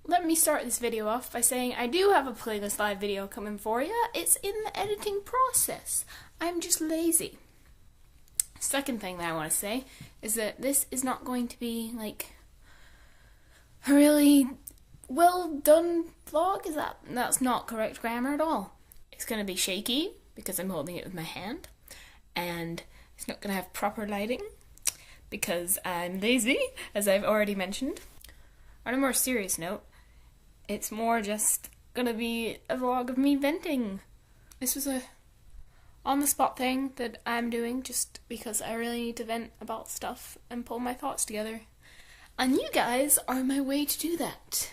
let me start this video off by saying I do have a playlist live video coming for you. It's in the editing process. I'm just lazy. Second thing that I want to say is that this is not going to be like a really well done vlog. That's not correct grammar at all. It's going to be shaky because I'm holding it with my hand, and it's not going to have proper lighting because I'm lazy, as I've already mentioned. On a more serious note, it's more just gonna be a vlog of me venting. This was a on-the-spot thing that I'm doing just because I really need to vent about stuff and pull my thoughts together. And you guys are my way to do that.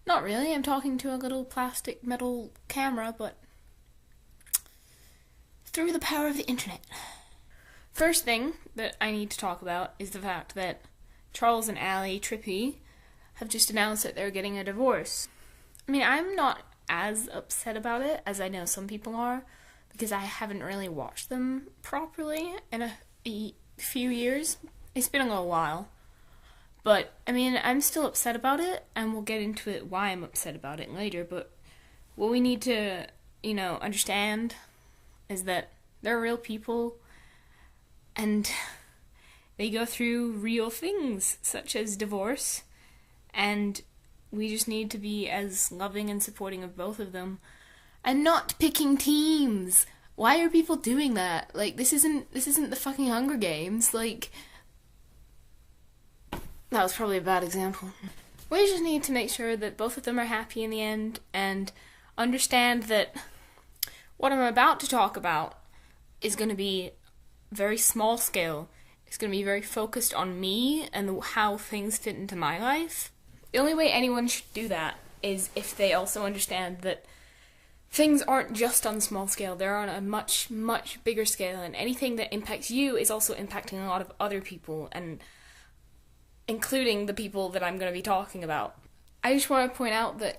Not really, I'm talking to a little plastic metal camera, but through the power of the internet. First thing that I need to talk about is the fact that Charles and Allie Trippy have just announced that they're getting a divorce. I mean, I'm not as upset about it as I know some people are, because I haven't really watched them properly in a few years. It's been a little while. But, I mean, I'm still upset about it, and we'll get into it why I'm upset about it later, but what we need to, understand is that they're real people, and they go through real things, such as divorce, and we just need to be as loving and supporting of both of them, and not picking teams. Why are people doing that? Like, this isn't the fucking Hunger Games. Like, that was probably a bad example. We just need to make sure that both of them are happy in the end, and understand that what I'm about to talk about is going to be very small scale. It's going to be very focused on me and how things fit into my life. The only way anyone should do that is if they also understand that things aren't just on a small scale, they're on a much, much bigger scale, and anything that impacts you is also impacting a lot of other people, and including the people that I'm going to be talking about. I just want to point out that,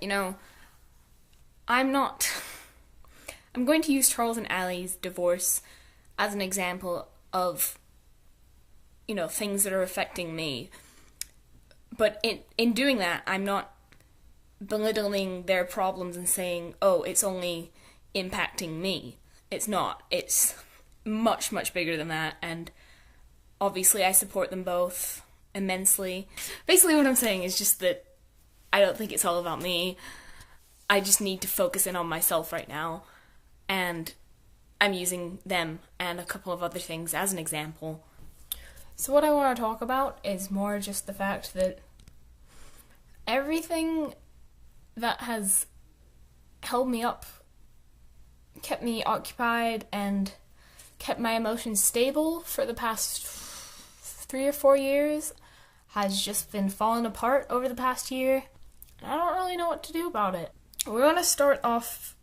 I'm going to use Charles and Allie's divorce as an example of, things that are affecting me. But in doing that, I'm not belittling their problems and saying, oh, it's only impacting me. It's not. It's much, much bigger than that, and obviously I support them both immensely. Basically what I'm saying is just that I don't think it's all about me. I just need to focus in on myself right now, and I'm using them and a couple of other things as an example. So what I want to talk about is more just the fact that everything that has held me up, kept me occupied, and kept my emotions stable for the past 3 or 4 years has just been falling apart over the past year, and I don't really know what to do about it. We're going to start off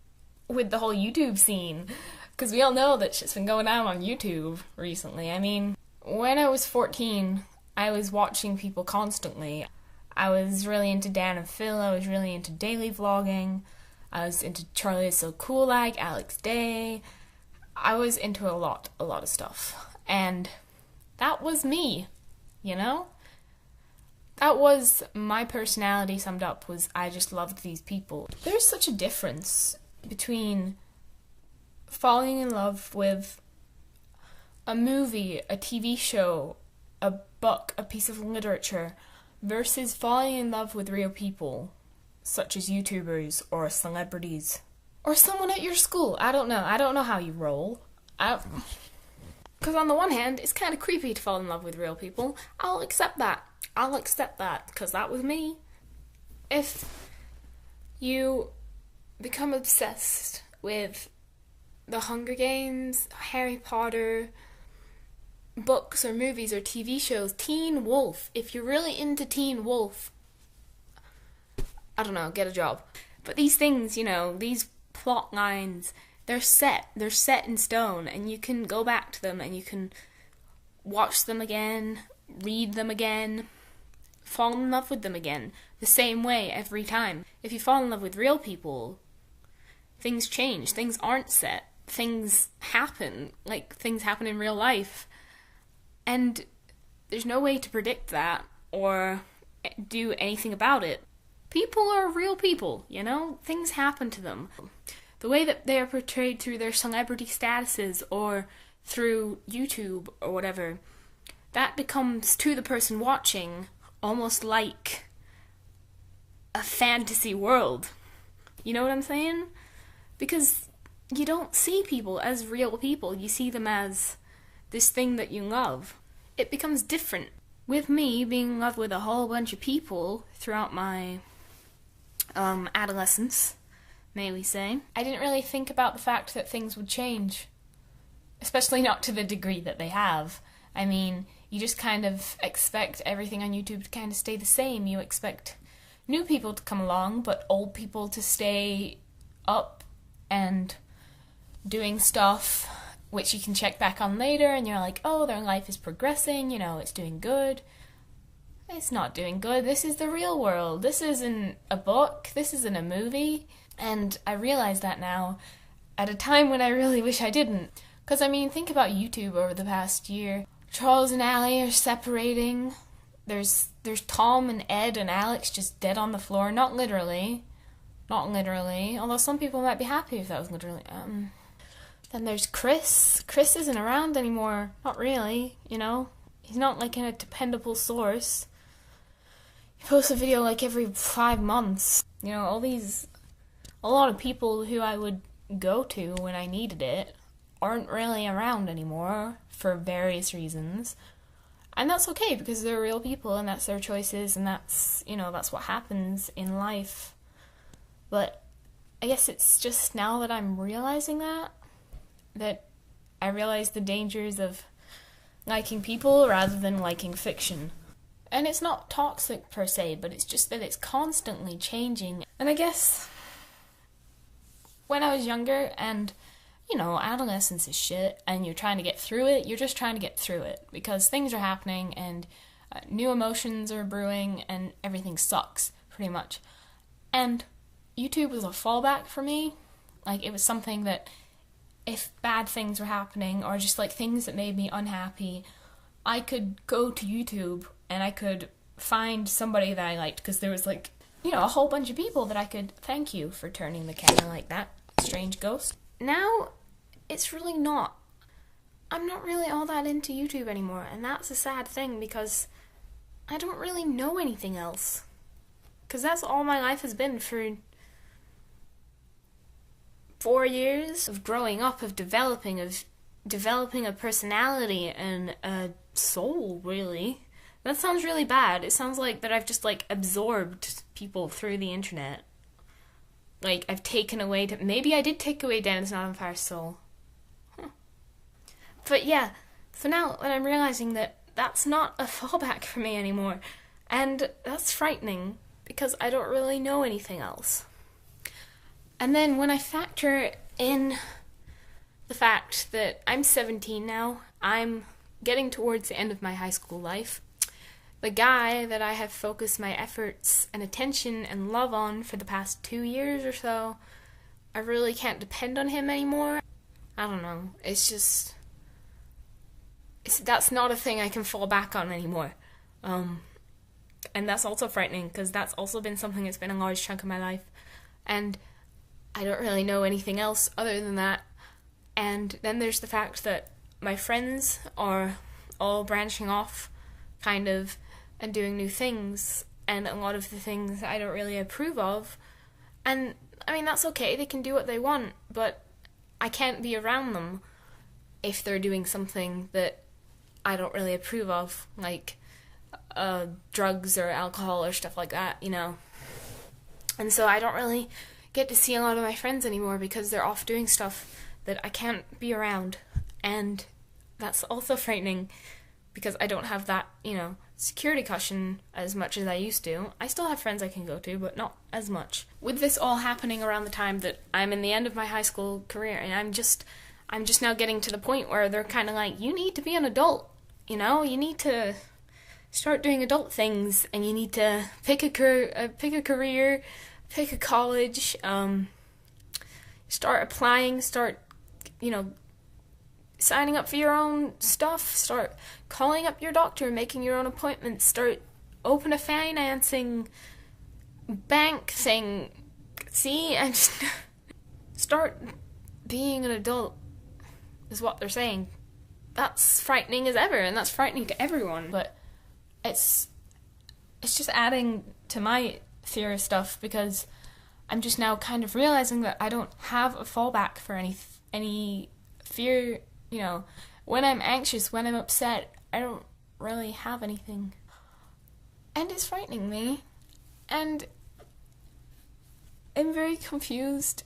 with the whole YouTube scene, because we all know that shit's been going down on YouTube recently. I mean, when I was 14, I was watching people constantly. I was really into Dan and Phil, I was really into daily vlogging, I was into Charlie is So Cool Like, Alex Day. I was into a lot of stuff. And that was me, That was my personality summed up, was I just loved these people. There's such a difference between falling in love with a movie, a TV show, a book, a piece of literature, versus falling in love with real people, such as YouTubers or celebrities, or someone at your school. I don't know how you roll. Because on the one hand, it's kind of creepy to fall in love with real people. I'll accept that, because that was me. If you become obsessed with the Hunger Games, Harry Potter, books or movies or TV shows, Teen Wolf, if you're really into Teen Wolf, I don't know, get a job. But these things, these plot lines, they're set in stone, and you can go back to them and you can watch them again, read them again, fall in love with them again, the same way every time. If you fall in love with real people, things change, things aren't set, things happen, like things happen in real life, and there's no way to predict that or do anything about it. people are real people, you know? Things happen to them. The way that they are portrayed through their celebrity statuses or through YouTube or whatever, that becomes, to the person watching, almost like a fantasy world. You know what I'm saying? Because you don't see people as real people. You see them as this thing that you love. It becomes different. With me being in love with a whole bunch of people throughout my adolescence, may we say, I didn't really think about the fact that things would change. Especially not to the degree that they have. I mean, you just kind of expect everything on YouTube to kind of stay the same. You expect new people to come along, but old people to stay up and doing stuff which you can check back on later, and you're like, oh, their life is progressing, you know, it's doing good. It's not doing good. This is the real world. This isn't a book. This isn't a movie. And I realize that now at a time when I really wish I didn't. Because, I mean, think about YouTube over the past year. Charles and Allie are separating. There's Tom and Ed and Alex just dead on the floor. Not literally. Not literally. Although some people might be happy if that was literally. Then there's Chris. Chris isn't around anymore. Not really, you know. He's not like a dependable source. He posts a video like every 5 months. You know, a lot of people who I would go to when I needed it aren't really around anymore for various reasons. And that's okay because they're real people and that's their choices and that's, you know, that's what happens in life. But I guess it's just now that I'm realizing that I realize the dangers of liking people rather than liking fiction. And it's not toxic per se, but it's just that it's constantly changing. And I guess when I was younger and, you know, adolescence is shit and you're trying to get through it, you're just trying to get through it because things are happening and new emotions are brewing and everything sucks, pretty much. And YouTube was a fallback for me. Like, it was something that if bad things were happening or just like things that made me unhappy, I could go to YouTube and I could find somebody that I liked because there was like, you know, a whole bunch of people that I could thank you for turning the camera like that, strange ghost. Now, it's really not. I'm not really all that into YouTube anymore, and that's a sad thing because I don't really know anything else. Because that's all my life has been for 4 years of growing up, of developing a personality and a soul, really. That sounds really bad. It sounds like that I've just, like, absorbed people through the internet. Like, I've taken away... Maybe I did take away Dennis Not on Fire's soul. Huh. But yeah, so now that I'm realizing that that's not a fallback for me anymore, and that's frightening, because I don't really know anything else. And then when I factor in the fact that I'm 17 now, I'm getting towards the end of my high school life, the guy that I have focused my efforts and attention and love on for the past 2 years or so, I really can't depend on him anymore. I don't know, it's just... that's not a thing I can fall back on anymore. And that's also frightening, because that's also been something that's been a large chunk of my life. And I don't really know anything else other than that. And then there's the fact that my friends are all branching off, kind of, and doing new things, and a lot of the things I don't really approve of. And, I mean, that's okay, they can do what they want, but I can't be around them if they're doing something that I don't really approve of, like drugs or alcohol or stuff like that, you know. And so I don't really get to see a lot of my friends anymore because they're off doing stuff that I can't be around. And that's also frightening because I don't have that, you know, security cushion as much as I used to. I still have friends I can go to, but not as much. With this all happening around the time that I'm in the end of my high school career, and I'm just now getting to the point where they're kind of like, you need to be an adult, you know? You need to start doing adult things, and you need to pick a career, pick a college, start applying, start, you know, signing up for your own stuff, start calling up your doctor, making your own appointments, start open a financing bank thing. See, I'm just... Start being an adult, is what they're saying. That's frightening as ever, and that's frightening to everyone, but it's just adding to my fear of stuff, because I'm just now kind of realizing that I don't have a fallback for any fear, you know. When I'm anxious, when I'm upset, I don't really have anything. And it's frightening me. And I'm very confused.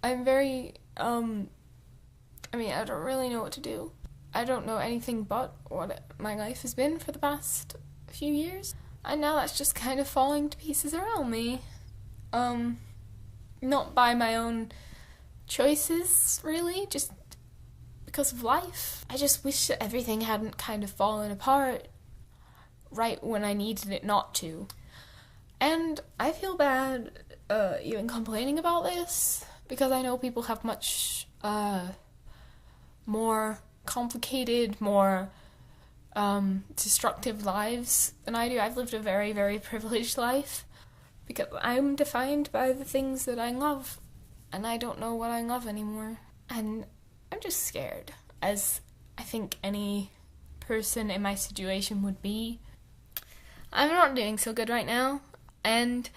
I'm very, I don't really know what to do. I don't know anything but what my life has been for the past few years. And now that's just kind of falling to pieces around me. Not by my own choices, really, just because of life. I just wish that everything hadn't kind of fallen apart right when I needed it not to. And I feel bad even complaining about this, because I know people have much more complicated, more destructive lives than I do. I've lived a very, very privileged life, because I'm defined by the things that I love, and I don't know what I love anymore. And I'm just scared, as I think any person in my situation would be. I'm not doing so good right now, and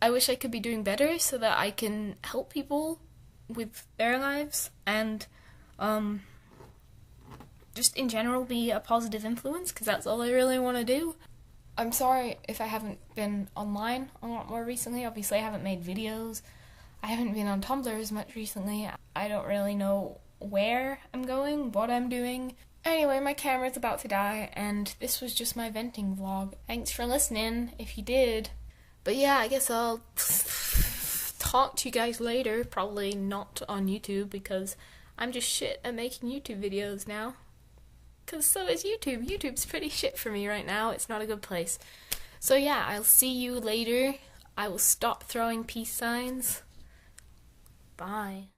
I wish I could be doing better so that I can help people with their lives, and just in general be a positive influence, because that's all I really want to do. I'm sorry if I haven't been online a lot more recently. Obviously I haven't made videos. I haven't been on Tumblr as much recently. I don't really know where I'm going, what I'm doing. Anyway, my camera's about to die, and this was just my venting vlog. Thanks for listening, if you did. But yeah, I guess I'll talk to you guys later. Probably not on YouTube, because I'm just shit at making YouTube videos now. Because so is YouTube. YouTube's pretty shit for me right now. It's not a good place. So yeah, I'll see you later. I will stop throwing peace signs. Bye.